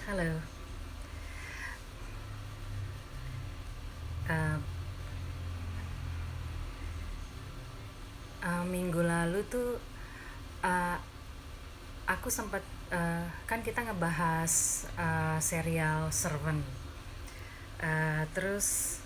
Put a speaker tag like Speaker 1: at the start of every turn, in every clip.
Speaker 1: Halo. Eh, Minggu lalu tuh eh, aku sempat kan kita ngebahas serial Servant. Terus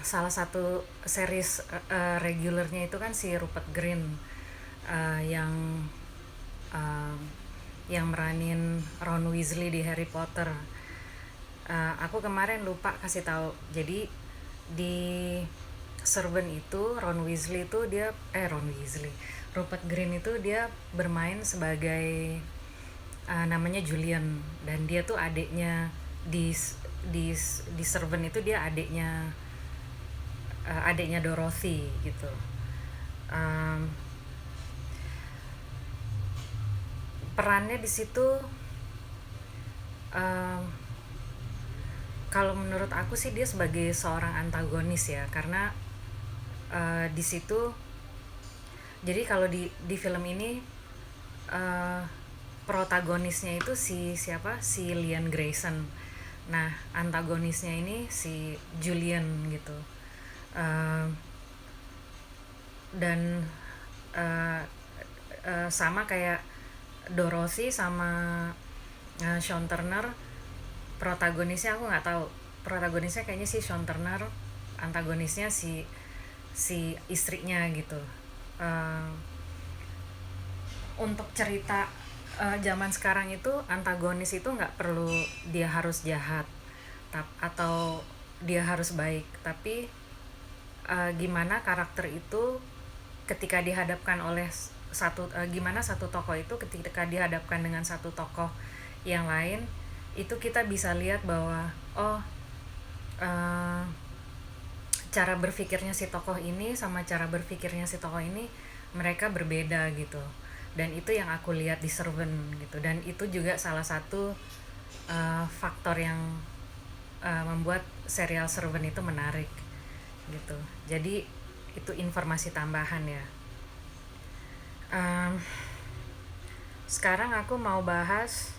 Speaker 1: salah satu series regulernya itu kan si Rupert Grint, yang eh, yang meranin Ron Weasley di Harry Potter. Aku kemarin lupa kasih tahu. Jadi di Servant itu Ron Weasley, Rupert Grint itu dia bermain sebagai namanya Julian, dan dia tuh adiknya di di di Servant itu dia adiknya Dorothy gitu. Um, Perannya di situ, um, kalau menurut aku sih dia sebagai seorang antagonis ya, karena di situ, jadi kalau di film ini uh, protagonisnya itu si Liam Grayson. Nah, antagonisnya ini si Julian gitu. Uh, dan uh, sama kayak Dorothy sama Sean Turner, protagonisnya aku nggak tahu. Protagonisnya kayaknya si Sean Turner, antagonisnya si istrinya gitu. Uh, untuk cerita zaman sekarang itu, antagonis itu nggak perlu dia harus jahat atau dia harus baik, tapi gimana karakter itu ketika dihadapkan oleh gimana satu tokoh itu ketika dihadapkan dengan satu tokoh yang lain, itu kita bisa lihat bahwa uh, cara berpikirnya si tokoh ini sama cara berpikirnya si tokoh ini mereka berbeda gitu. Dan itu yang aku lihat di Servant gitu, dan itu juga salah satu faktor yang membuat serial Servant itu menarik gitu. Jadi itu informasi tambahan ya. um, Sekarang aku mau bahas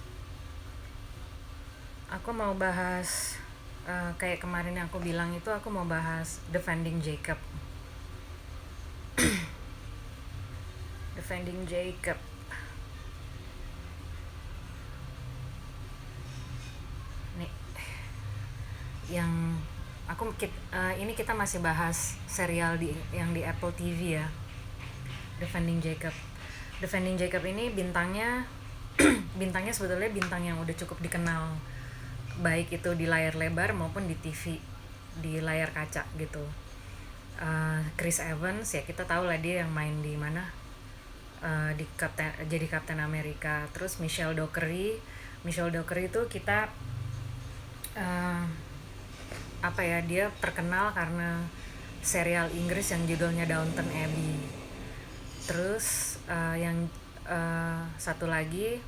Speaker 1: kayak kemarin yang aku bilang itu, aku mau bahas Defending Jacob. Defending Jacob nih, yang ini kita masih bahas serial yang di Apple TV ya. Defending Jacob. Defending Jacob ini bintangnya bintangnya sebetulnya bintang yang udah cukup dikenal, baik itu di layar lebar maupun di TV, di layar kaca gitu. Chris Evans ya, kita tahu lah dia yang main di mana, jadi Kapten Amerika. Terus Michelle Dockery itu kita uh, apa ya, dia terkenal karena serial Inggris yang judulnya Downton Abbey. Terus yang satu lagi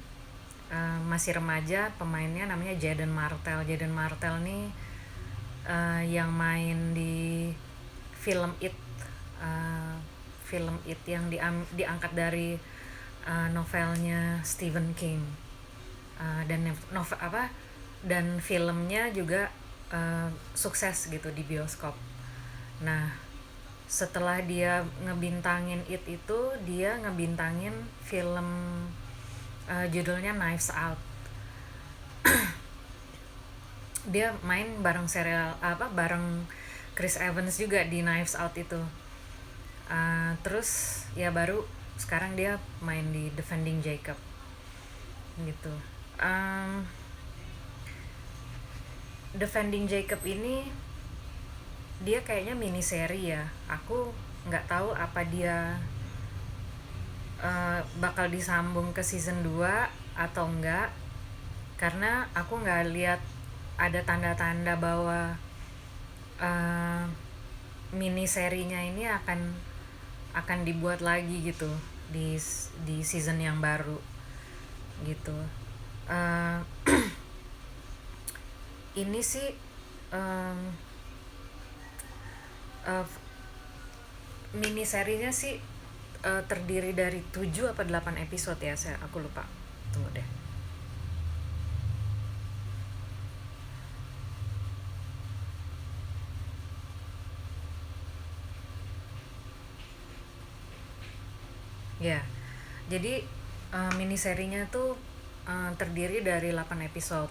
Speaker 1: masih remaja pemainnya, namanya Jaden Martell. Jaden Martell nih yang main di film It, yang diangkat dari novelnya Stephen King. Dan novel apa, dan filmnya juga sukses gitu di bioskop. Nah, setelah dia ngebintangin itu dia ngebintangin film judulnya Knives Out. Dia main bareng Chris Evans juga di Knives Out itu. Terus ya baru sekarang dia main di Defending Jacob gitu. Defending Jacob ini dia kayaknya mini seri ya. Aku nggak tahu apa dia bakal disambung ke season 2 atau enggak, karena aku nggak lihat ada tanda-tanda bahwa uh, mini serinya ini akan dibuat lagi gitu di season yang baru gitu. uh, ini sih um, uh, mini serinya sih terdiri dari 7 apa 8 episode ya, aku lupa. Tunggu deh. Ya, jadi miniserinya tuh terdiri dari 8 episode.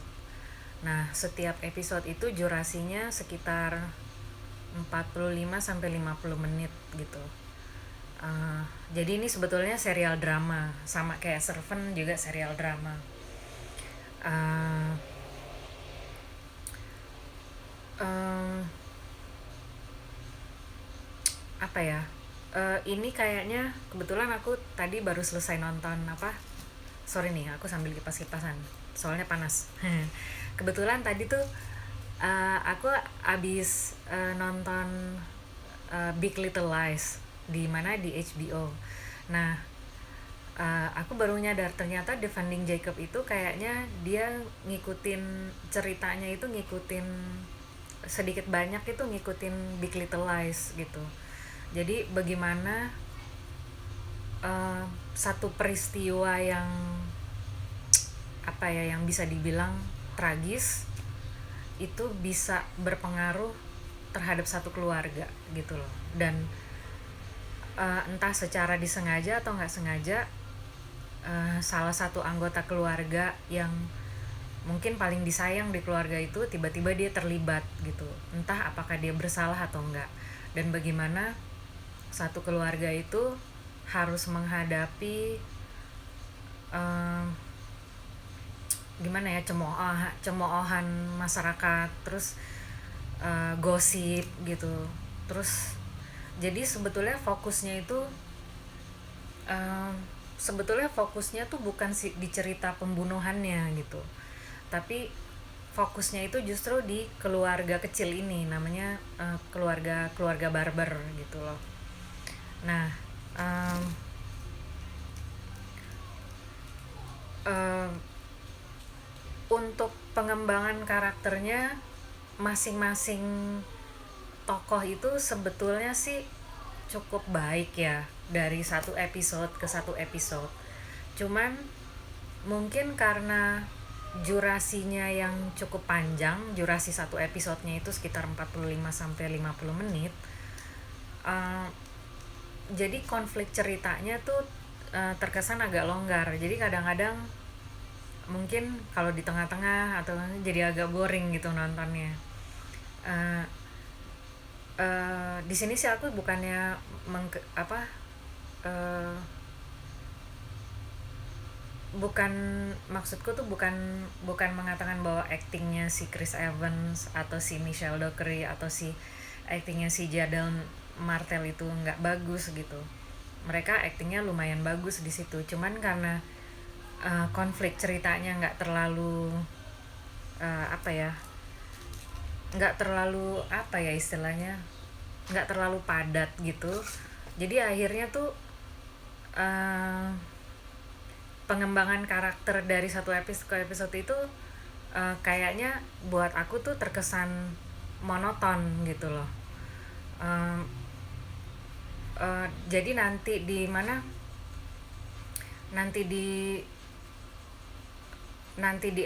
Speaker 1: Nah, setiap episode itu durasinya sekitar 45 sampai 50 menit gitu. Jadi ini sebetulnya serial drama, sama kayak Servant juga serial drama. Uh, um, Apa ya? Ini kayaknya kebetulan aku tadi baru selesai nonton apa? Sorry nih, aku sambil kipas-kipasan. Soalnya panas. Kebetulan tadi tuh aku abis nonton Big Little Lies di mana di HBO. Nah, aku baru nyadar ternyata Defending Jacob itu kayaknya dia ngikutin ceritanya, itu ngikutin sedikit banyak itu ngikutin Big Little Lies gitu. Jadi bagaimana satu peristiwa yang apa ya, yang bisa dibilang tragis itu bisa berpengaruh terhadap satu keluarga gitu loh. Dan entah secara disengaja atau nggak sengaja, salah satu anggota keluarga yang mungkin paling disayang di keluarga itu tiba-tiba dia terlibat gitu, entah apakah dia bersalah atau enggak, dan bagaimana satu keluarga itu harus menghadapi gimana ya, cemoohan masyarakat, terus gosip gitu. Terus jadi sebetulnya fokusnya itu tuh bukan di cerita pembunuhannya gitu, tapi fokusnya itu justru di keluarga kecil ini, namanya keluarga Barber gitu loh. Nah, um, um, untuk pengembangan karakternya masing-masing tokoh itu sebetulnya sih cukup baik ya, dari satu episode ke satu episode. Cuman mungkin karena durasinya yang cukup panjang, durasi satu episodenya itu sekitar 45 sampai 50 menit. Jadi konflik ceritanya tuh terkesan agak longgar. Jadi kadang-kadang mungkin kalau di tengah-tengah atau jadi agak boring gitu nontonnya. Di sini sih aku bukannya bukan, maksudku tuh bukan mengatakan bahwa aktingnya si Chris Evans atau si Michelle Dockery atau si aktingnya si Jadon Martell itu nggak bagus gitu. Mereka aktingnya lumayan bagus di situ. Cuman karena konflik ceritanya nggak terlalu apa ya istilahnya, nggak terlalu padat gitu. Jadi akhirnya tuh pengembangan karakter dari satu episode ke episode itu kayaknya buat aku tuh terkesan monoton gitu loh. Jadi nanti di mana, nanti di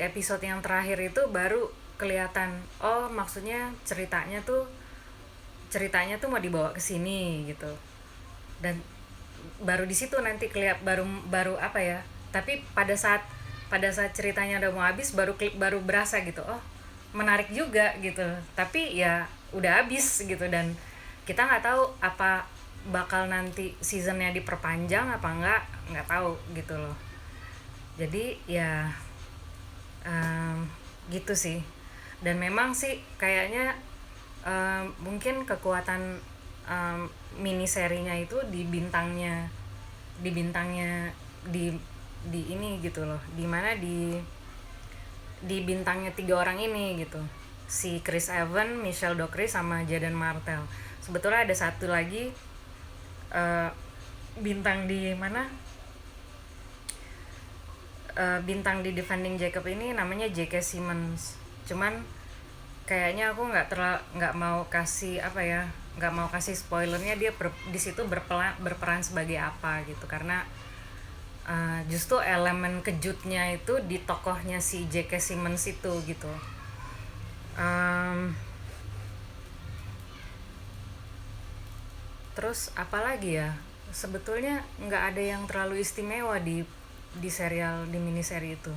Speaker 1: episode yang terakhir itu baru kelihatan, oh maksudnya ceritanya tuh mau dibawa ke sini gitu. Dan baru di situ nanti baru apa ya, tapi pada saat ceritanya udah mau habis baru berasa gitu, oh menarik juga gitu, tapi ya udah habis gitu. Dan kita nggak tahu apa bakal nanti seasonnya diperpanjang apa nggak tahu gitu loh. Jadi ya gitu sih. Dan memang sih kayaknya mungkin kekuatan miniserinya itu di bintangnya di ini gitu loh, dimana di bintangnya 3 orang ini gitu, si Chris Evans, Michelle Dockery sama Jadon Martell. Sebetulnya ada satu lagi bintang di mana, bintang di Defending Jacob ini namanya J.K. Simmons. Cuman kayaknya aku nggak mau kasih apa ya, nggak mau kasih spoilernya, dia di situ berperan sebagai apa gitu, karena justru elemen kejutnya itu di tokohnya si J.K. Simmons itu gitu. Em, Terus apalagi ya, sebetulnya nggak ada yang terlalu istimewa di serial, di miniseri itu.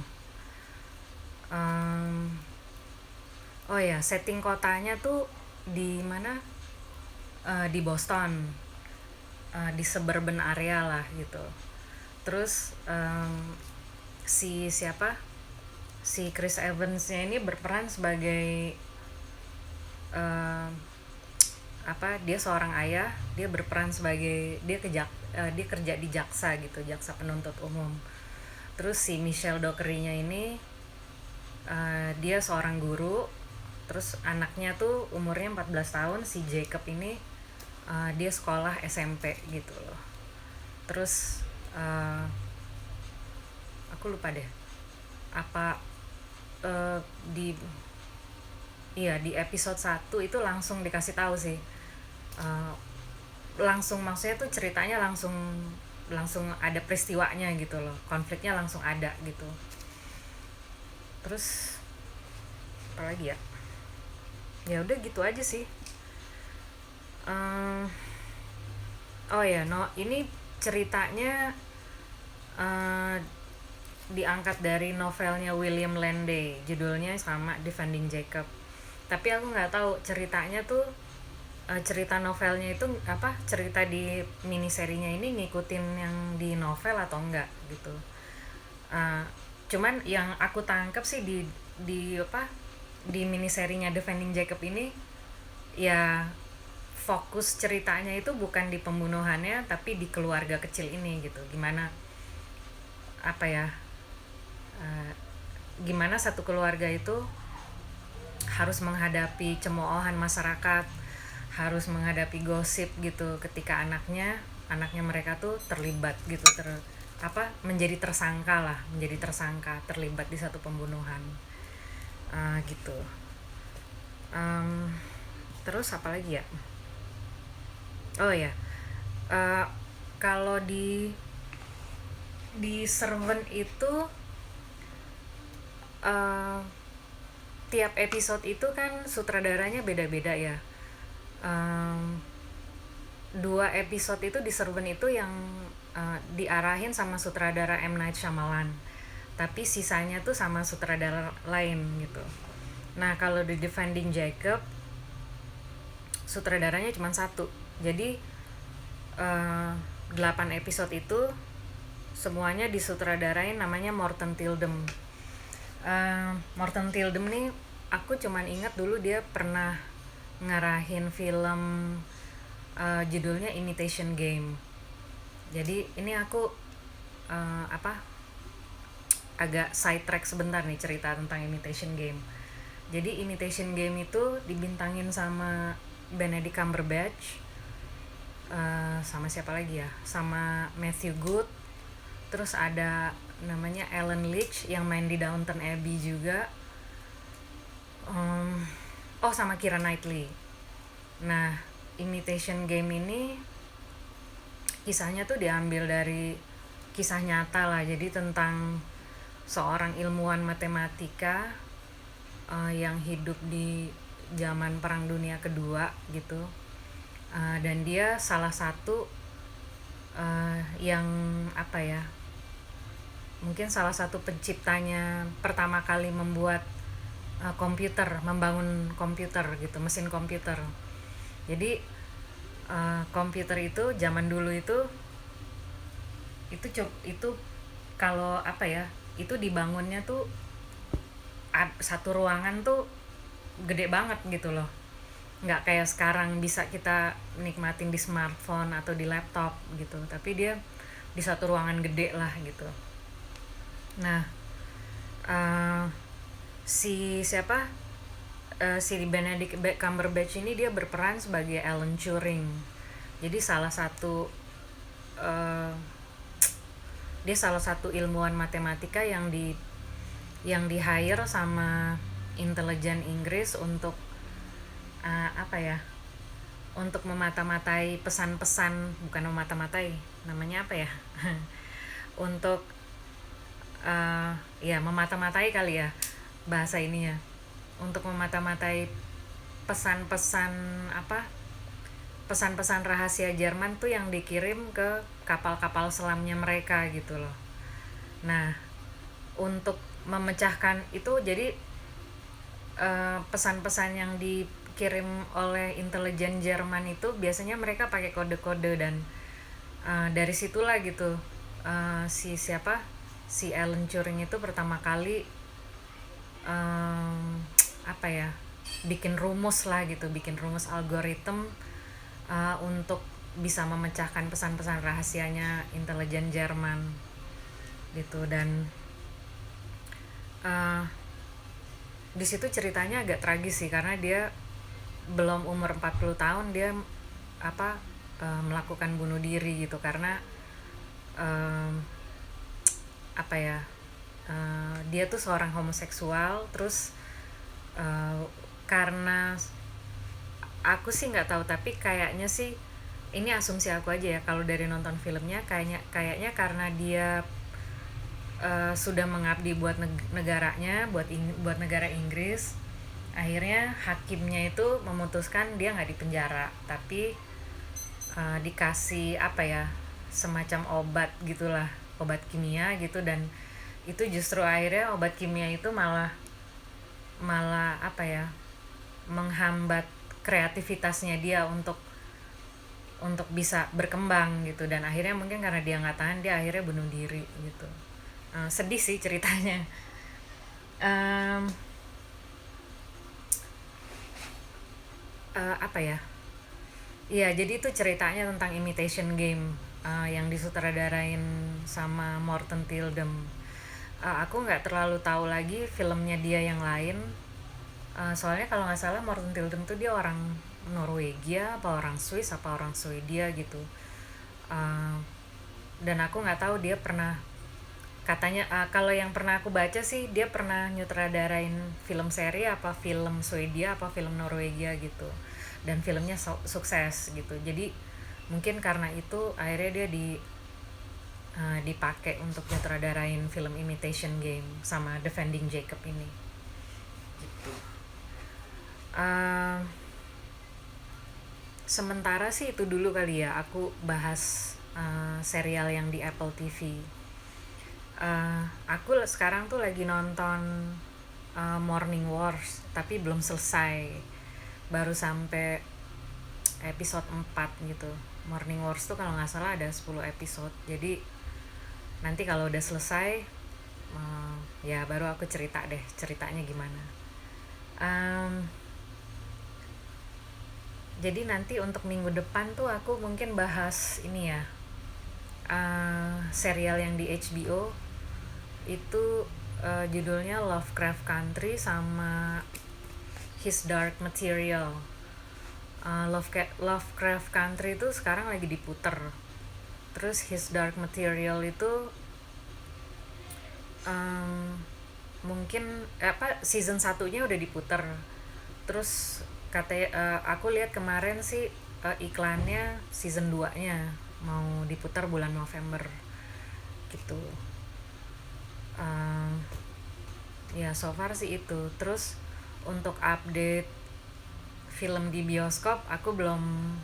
Speaker 1: Em, oh ya, setting kotanya tuh di mana? Di Boston, di suburban area lah gitu. Terus si siapa, si Chris Evansnya ini berperan sebagai em, apa, dia seorang ayah, dia berperan sebagai dia kerja di jaksa gitu, jaksa penuntut umum. Terus si Michelle Dockery-nya ini dia seorang guru. Terus anaknya tuh umurnya 14 tahun, si Jacob ini dia sekolah SMP gitu loh. Terus aku lupa deh apa, eh, di iya di episode 1 itu langsung dikasih tahu sih. Eh, Langsung, maksudnya tuh ceritanya langsung langsung ada peristiwanya gitu loh, konfliknya langsung ada gitu. Terus apa lagi ya, ya udah gitu aja sih. Eh, oh ya, no, ini ceritanya eh, diangkat dari novelnya William Landay, judulnya sama, Defending Jacob. Tapi aku nggak tahu ceritanya tuh, cerita novelnya itu apa, cerita di miniserinya ini ngikutin yang di novel atau enggak gitu. Eh, Cuman yang aku tangkap sih di apa, di miniserinya Defending Jacob ini, ya fokus ceritanya itu bukan di pembunuhannya tapi di keluarga kecil ini gitu. Gimana apa ya, eh, gimana satu keluarga itu harus menghadapi cemoohan masyarakat, harus menghadapi gosip gitu ketika anaknya mereka tuh terlibat gitu, apa, menjadi tersangka lah, menjadi tersangka terlibat di satu pembunuhan. Gitu. Em, Terus apa lagi ya? Oh ya, eh, kalau di Servant itu, eh, tiap episode itu kan sutradaranya beda-beda ya. Em, Dua episode itu di Servant itu yang diarahin sama sutradara M. Night Shyamalan, tapi sisanya tuh sama sutradara lain gitu. Nah kalau di Defending Jacob, sutradaranya cuma satu. Jadi eh, 8 episode itu semuanya disutradarain namanya Morton Tildum. Morton Tildum nih, aku cuman ingat dulu dia pernah ngarahin film judulnya Imitation Game. Jadi ini aku apa, agak sidetrack sebentar nih cerita tentang Imitation Game. Jadi Imitation Game itu dibintangin sama Benedict Cumberbatch, sama siapa lagi ya, sama Matthew Good. Terus ada namanya Ellen Leach yang main di Downton Abbey juga. Oh, sama Keira Knightley. Nah, Imitation Game ini kisahnya tuh diambil dari kisah nyata lah. Jadi tentang seorang ilmuwan matematika yang hidup di zaman Perang Dunia Kedua gitu. Dan dia salah satu yang apa ya, mungkin salah satu penciptanya pertama kali membuat komputer, membangun komputer gitu, mesin komputer. Jadi komputer itu zaman dulu itu kalau apa ya, itu dibangunnya tuh satu ruangan tuh gede banget gitu loh, nggak kayak sekarang bisa kita nikmatin di smartphone atau di laptop gitu, tapi dia di satu ruangan gede lah gitu. Nah, eh, si siapa, si Benedict Cumberbatch ini dia berperan sebagai Alan Turing. Jadi eh, dia salah satu ilmuwan matematika yang di hire sama intelijen Inggris untuk apa ya, untuk memata-matai pesan-pesan, bukan memata-matai, namanya apa ya, untuk ya memata-matai kali ya bahasa ininya, untuk memata-matai pesan-pesan apa, pesan-pesan rahasia Jerman tuh yang dikirim ke kapal-kapal selamnya mereka gitu loh. Nah, untuk memecahkan itu, jadi pesan-pesan yang dikirim oleh intelijen Jerman itu biasanya mereka pakai kode-kode, dan dari situlah gitu si Alan Turing itu pertama kali apa ya, bikin rumus lah gitu, bikin rumus algoritma untuk bisa memecahkan pesan-pesan rahasianya intelijen Jerman gitu. Dan di situ ceritanya agak tragis sih, karena dia belum umur 40 tahun dia melakukan bunuh diri gitu, karena apa ya, dia tuh seorang homoseksual. Terus karena aku sih nggak tahu, tapi kayaknya sih ini asumsi aku aja ya, kalau dari nonton filmnya kayaknya karena dia sudah mengabdi buat negaranya, buat negara Inggris, akhirnya hakimnya itu memutuskan dia nggak dipenjara, tapi dikasih apa ya, semacam obat gitulah, obat kimia gitu. Dan itu justru akhirnya obat kimia itu malah apa ya, menghambat kreativitasnya dia untuk bisa berkembang gitu. Dan akhirnya mungkin karena dia nggak tahan, dia akhirnya bunuh diri gitu. Sedih sih ceritanya. Apa ya, iya, jadi itu ceritanya tentang Imitation Game, yang disutradarain sama Morten Tildum. Aku nggak terlalu tahu lagi filmnya dia yang lain. Soalnya kalau nggak salah Morten Tildum tuh dia orang Norwegia apa orang Swiss apa orang Swedia gitu. Dan aku nggak tahu dia pernah, katanya kalau yang pernah aku baca sih dia pernah nyutradarain film seri apa film Swedia apa film Norwegia gitu, dan filmnya sukses gitu. Jadi mungkin karena itu akhirnya dia dipakai untuk nyutradarain film Imitation Game sama Defending Jacob ini gitu. Sementara sih itu dulu kali ya aku bahas serial yang di Apple TV. Aku sekarang tuh lagi nonton Morning Wars, tapi belum selesai, baru sampai episode 4 gitu. Morning Wars tuh kalau nggak salah ada 10 episode, jadi nanti kalau udah selesai ya baru aku cerita deh ceritanya gimana. Jadi nanti untuk minggu depan tuh aku mungkin bahas ini ya, serial yang di HBO itu judulnya Lovecraft Country sama His Dark Material. Lovecraft Country itu sekarang lagi diputer, terus His Dark Material itu mungkin season 1-nya udah diputer. Terus katanya aku lihat kemarin sih iklannya season 2-nya mau diputar bulan November gitu. Ya so far sih itu. Terus untuk update film di bioskop aku belum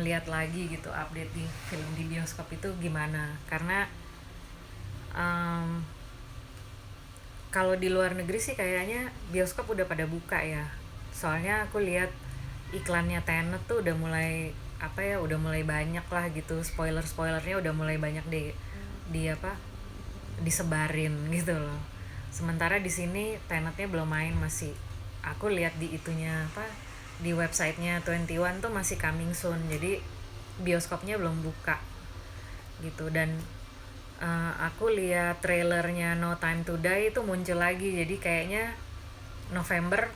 Speaker 1: lihat lagi gitu, update di film di bioskop itu gimana, karena kalau di luar negeri sih kayaknya bioskop udah pada buka ya. Soalnya aku lihat iklannya Tenet tuh udah mulai udah mulai banyak lah gitu, spoilernya udah mulai banyak disebarin gitu loh. Sementara di sini Tenetnya belum main, masih aku lihat di itunya di websitenya 21 tuh masih coming soon, jadi bioskopnya belum buka gitu. Dan aku lihat trailernya No Time to Die itu muncul lagi, jadi kayaknya November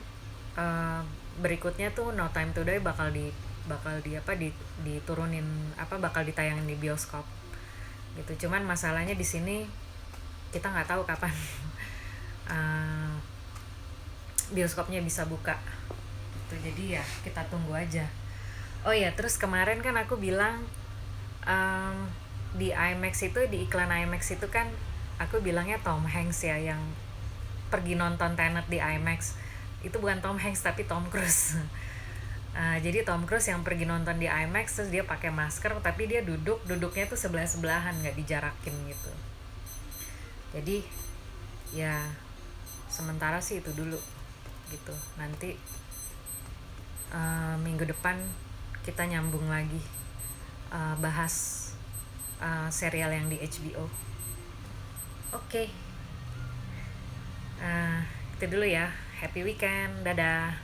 Speaker 1: berikutnya tuh No Time to Die bakal diturunin bakal ditayangin di bioskop gitu. Cuman masalahnya di sini kita nggak tahu kapan bioskopnya bisa buka gitu. Jadi ya kita tunggu aja. Oh ya, terus kemarin kan aku bilang em, di IMAX itu, di iklan IMAX itu kan aku bilangnya Tom Hanks ya yang pergi nonton Tenet di IMAX. Itu bukan Tom Hanks tapi Tom Cruise. Jadi Tom Cruise yang pergi nonton di IMAX, terus dia pakai masker tapi dia duduknya tuh sebelah sebelahan, nggak dijarakin gitu. Jadi ya sementara sih itu dulu gitu. Nanti minggu depan kita nyambung lagi bahas serial yang di HBO. Oke. Itu dulu ya. Happy weekend. Dadah.